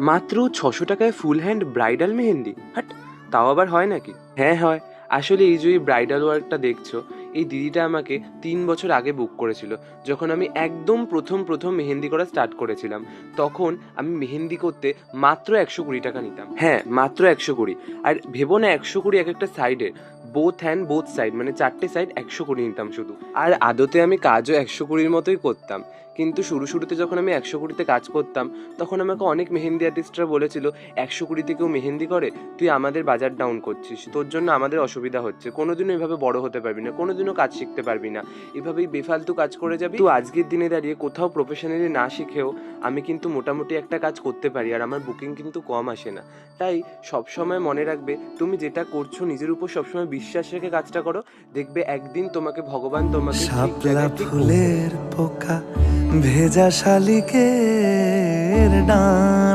মাত্র 600 টাকায় full hand bridal mehndi? হাট! তাও আবার হয় নাকি? হ্যাঁ হয়। আসলে এই যে এই ব্রাইডাল ওয়ার্কটা দেখছো, এই দিদিটা আমাকে 3 বছর আগে বুক করেছিল। যখন আমি একদম প্রথম মেহেন্দি করা স্টার্ট করেছিলাম, তখন আমি মেহেন্দি করতে মাত্র 120 টাকা নিতাম। হ্যাঁ, মাত্র 120। আর ভেবো না, 120 এক একটা সাইডের, বোথ হ্যান্ড বোথ সাইড, মানে 4টে সাইড 120 নিতাম শুধু। আর আদতে আমি কাজও 120-র মতোই করতাম। কিন্তু শুরুতে যখন আমি 120-তে কাজ করতাম, তখন আমাকে অনেক মেহেন্দি আর্টিস্টরা বলেছিল, 120-তে কেউ মেহেন্দি করে? তুই আমাদের বাজার ডাউন করছিস, তোর জন্য আমাদের অসুবিধা হচ্ছে, কোনোদিনও এভাবে বড় হতে পারবি না, কোনোদিনও কাজ শিখতে পারবি না, এভাবেই বেফালতু কাজ করে যাবি। তো আজকের দিনে দাঁড়িয়ে কোথাও প্রফেশনালি না শিখেও আমি কিন্তু মোটামুটি একটা কাজ করতে পারি, আর আমার বুকিং কিন্তু কম আসে না। তাই সবসময় মনে রাখবে, তুমি যেটা করছো নিজের উপর সবসময় বিশ্বাস রেখে কাজটা করো, দেখবে একদিন তোমাকে ভগবান তোমাকে ঠিক শাপলা জায়গায় ঠিক পৌঁছে দেবে। ফুলের পোকা ভেজা শালিকের ডানা।